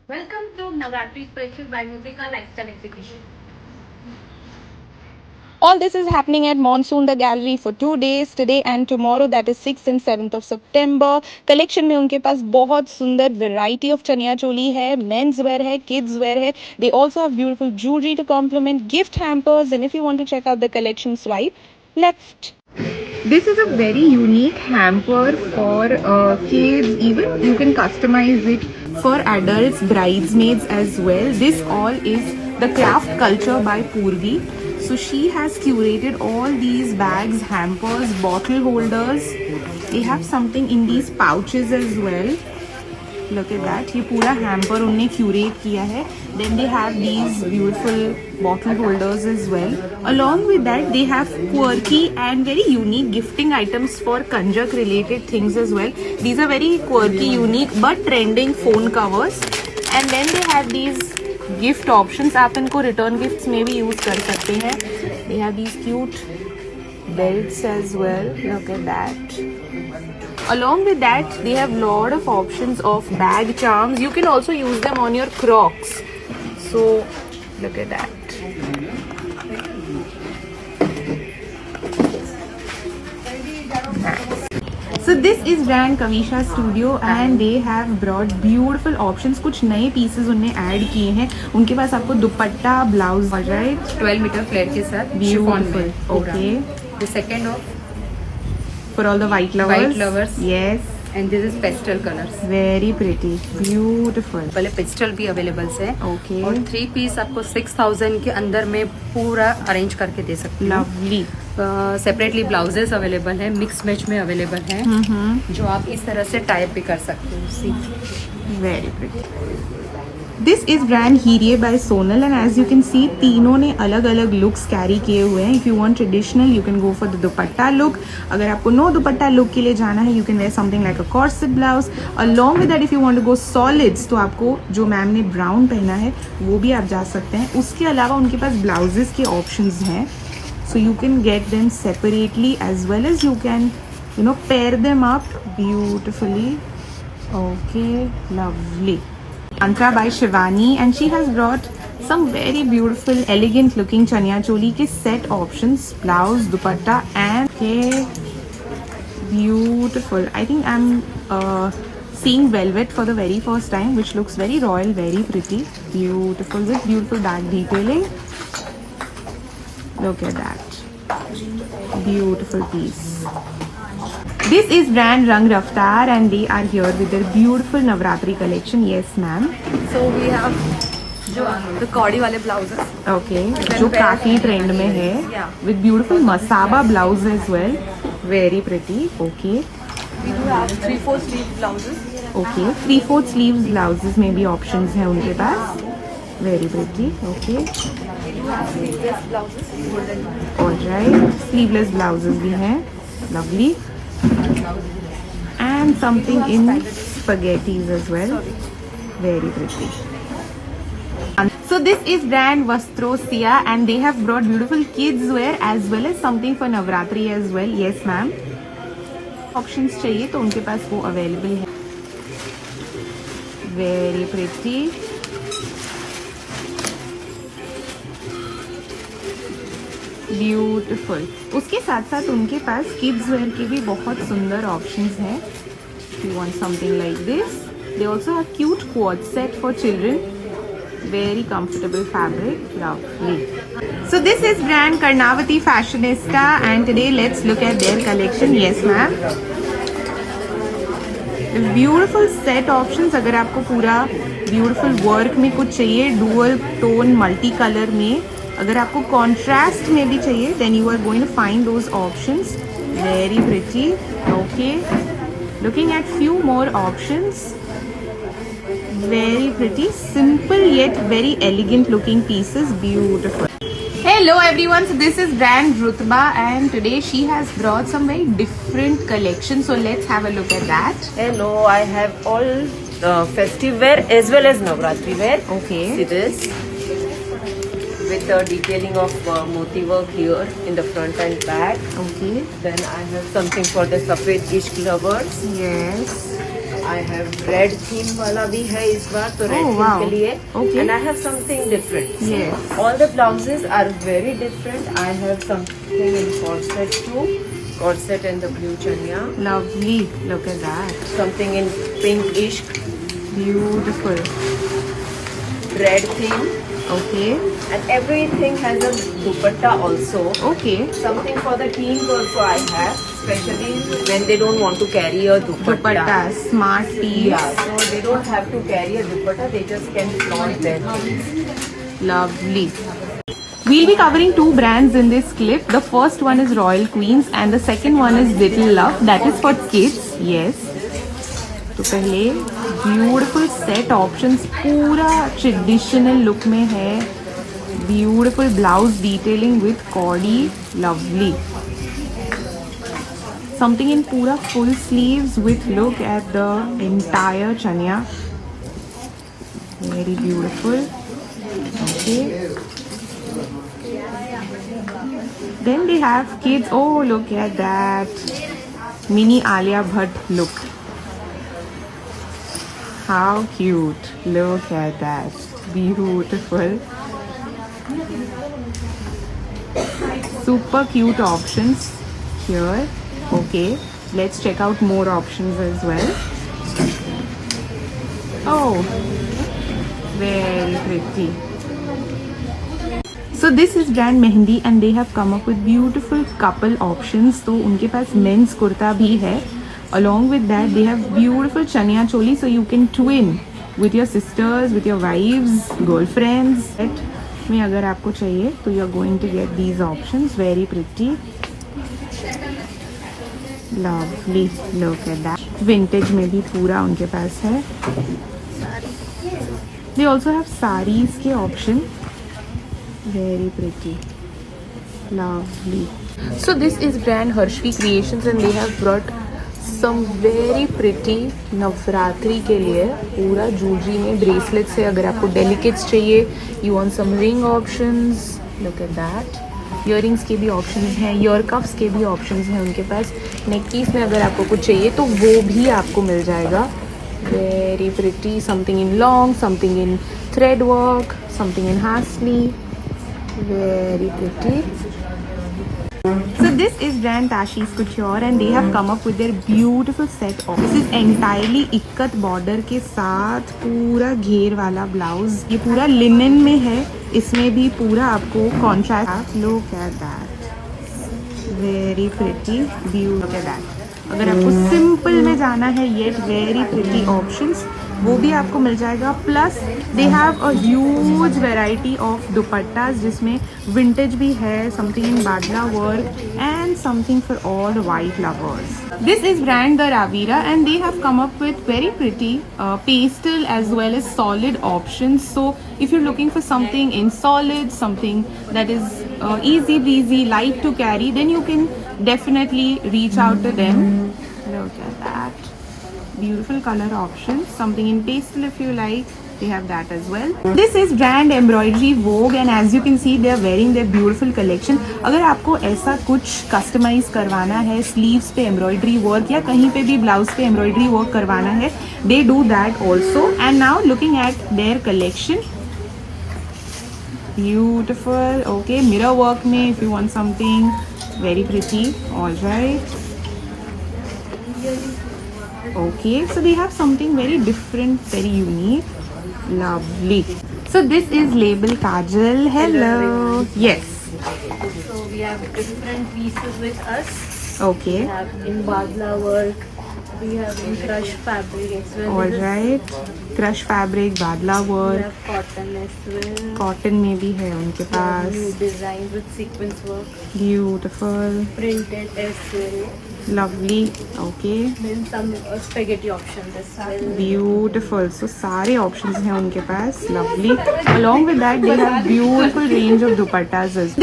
Welcome to Navratri Special by Mudrika Lifestyle Exhibition. All this is happening at Monsoon the Gallery for 2 days, today and tomorrow, that is 6th and 7th of September. Collection में उनके पास बहुत सुंदर variety of chaniya choli है, men's wear है, kids where है. They also have beautiful jewelry to complement, gift hampers, and if you want to check out the collection, swipe left. This is a very unique hamper for kids. Even you can customize it for adults, bridesmaids as well. This all is the craft culture by Purvi. So she has curated all these bags, hampers, bottle holders. They have something in these pouches as well. Look at that. ये पूरा hamper उन्होंने curate किया है. Then they have these beautiful bottle holders as well. Along with that, they have quirky and very unique gifting items for Kanjak related things as well. These are very quirky, unique but trending phone covers. And then they have these gift options. आप इनको return gifts में भी use कर सकते हैं. They have these cute belts as well. Look at that. Along with that, they have lot of options of bag charms. You can also use them on your Crocs. So look at that. So this is brand Kavisha Studio and they have brought beautiful options. कुछ नए pieces उन्होंने add किए हैं. उनके पास आपको dupatta, blouse, right? 12 metre flare के साथ Beautiful. Okay. The second of For all the white lovers. White lovers. Yes. and this is pastel colors. Very pretty. Beautiful. पहले पेस्टल भी अवेलेबल है. Okay. और 3 पीस आपको 6000 के अंदर में पूरा अरेंज करके दे सकते हैं. Lovely. सेपरेटली ब्लाउजेस अवेलेबल है, मिक्स मैच में अवेलेबल है, जो आप इस तरह से टाइप भी कर सकते हो. सी Very pretty. This is brand Hirie by Sonal and as you can see तीनों ने अलग अलग looks carry किए हुए हैं. If you want traditional you can go for the dupatta look. अगर आपको no dupatta look के लिए जाना है you can wear something like a corset blouse. Along with that if you want to go solids तो आपको जो ma'am ने brown पहना है वो भी आप जा सकते हैं. उसके अलावा उनके पास blouses के options हैं. So you can get them separately as well as you can pair them up beautifully. Okay, lovely. Mantra by Shivani and she has brought some very beautiful elegant looking chaniya choli ke set options, blouse, dupatta and okay, beautiful. I think I'm seeing velvet for the very first time which looks very royal, very pretty, beautiful with beautiful back detailing. Look at that, beautiful piece. This is brand Rang Raftar and they are here with their beautiful Navratri collection. Yes ma'am. So we have जो the कॉडी वाले blouses. Okay, जो काफी trend में है. Yeah. With beautiful masaba blouse as well. Very pretty. Okay. We do have 3/4 sleeve blouses. Okay. 3/4 sleeves blouses में भी options हैं उनके पास. Very pretty. Okay. We do have sleeveless blouses golden. Alright. Sleeveless blouses भी हैं. Lovely. And something in spaghettis as well. Very pretty. So this is brand Vastro Sia and they have brought beautiful kids wear as well as something for Navratri as well. Yes ma'am. Options चाहिए तो उनके पास वो available है. Very pretty. Beautiful. उसके साथ साथ उनके पास kids where के भी बहुत सुंदर ऑप्शंस हैं. You want something like this. They also have cute quad set for children. Very comfortable fabric. Lovely. So this is brand Karnavati Fashionista and today let's look at their collection. Yes ma'am. Beautiful set options. अगर आपको पूरा beautiful work में कुछ चाहिए, dual tone multi colour में, अगर आपको contrast में भी चाहिए then you are going to find those options. Very pretty. Okay, looking at few more options. Very pretty, simple yet very elegant looking pieces. Beautiful. Hello everyone, so this is brand Rutba and today she has brought some very different collections, so let's have a look at that. Hello, I have all festive wear as well as Navratri wear. Okay. See this with the detailing of moti work here in the front and back. Okay. Then I have something for the Safed Ishq lovers. Yes. I have red theme वाला भी है इस बार, तो red theme wow. के लिए. Okay. And I have something different. Yes. All the blouses are very different. I have something in corset too. Corset and the blue chania. Lovely. Look at that. Something in pinkish, Beautiful. red theme. Okay. And everything has a dupatta also. Okay. Something for the teens also I have, especially when they don't want to carry a dupatta. Dupatta. Smart piece. Yeah, so they don't have to carry a dupatta, they just can flaunt their things. Lovely. We'll be covering two brands in this clip. The first one is Royal Queens and the second one is Little Love. That is for kids. Yes. तो पहले beautiful set options पूरा traditional look में है. Beautiful blouse detailing with कॉडी. Lovely. Something in पूरा full sleeves with look at the entire chaniya. Very beautiful. Okay. Then they have kids. Oh, look at that. Mini Alia Bhatt look. How cute. Look at that. Beautiful. Super cute options here. Okay. Let's check out more options as well. Oh. Very pretty. So this is brand Mehendi and they have come up with beautiful couple options. तो उनके पास men's kurta भी है. Along with that they have beautiful chaniya choli, so you can twin with your sisters, with your wives, girlfriends. में अगर आपको चाहिए तो you are going to get these options. Very pretty. Lovely. Look at that. Vintage में भी पूरा उनके पास है. They also have sarees के option. Very pretty. Lovely. So this is brand Harshvi Creations and they have brought some very pretty Navratri के लिए पूरा jewellery में ब्रेसलेट्स है. अगर आपको डेलिकेट्स चाहिए, you want some ring options. Look at that. Earrings के भी ऑप्शंस हैं, ईयर कफ्स के भी ऑप्शंस हैं उनके पास. नेक पीस में अगर आपको कुछ चाहिए तो वो भी आपको मिल जाएगा. Very pretty. Something in long, something in thread work, something in hasli. Very pretty. So this is brand Tashi's Couture and they have come up with their beautiful set of. This is entirely ikat border के साथ पूरा घेर वाला blouse. ये पूरा linen में है. इसमें भी पूरा आपको contrast. Look at that. Very pretty. Look at that. अगर आपको सिंपल में जाना है येट वेरी प्रिटी ऑप्शंस वो भी आपको मिल जाएगा. Plus they have a huge variety of dupattas जिसमें विंटेज भी है, something in badla work and something for all the white lovers. This is brand the Raveera and they have come up with very pretty pastel as well as solid options. So if you're looking for something in solid, something that is easy breezy, light to carry, then you can definitely reach out to them. Look at that. Beautiful color options. Something in pastel if you like, they have that as well. This is brand Embroidery Vogue and as you can see they are wearing their beautiful collection. अगर आपको ऐसा कुछ customise करवाना है, sleeves पे embroidery work या कहीं पे भी ब्लाउज पे एम्ब्रॉयडरी वर्क करवाना है, they do that also. And now looking at their collection, beautiful. Okay, mirror work में if you want something very pretty. All right. Okay, so they have something very different, very unique. Lovely. So this is label Kajal. Hello. Yes. So we have different pieces with us. Okay. We have in badla work. We have in crushed fabric as well. All right. Crush fabric, badla We work. have cotton as well. Cotton में भी है उनके We have pass. new designs with sequence work. Beautiful. Printed as well. Lovely. Okay. Then some spaghetti options as well. Beautiful. So सारे options हैं उनके पास. Lovely. Along with that, they have beautiful range of dupattas as well.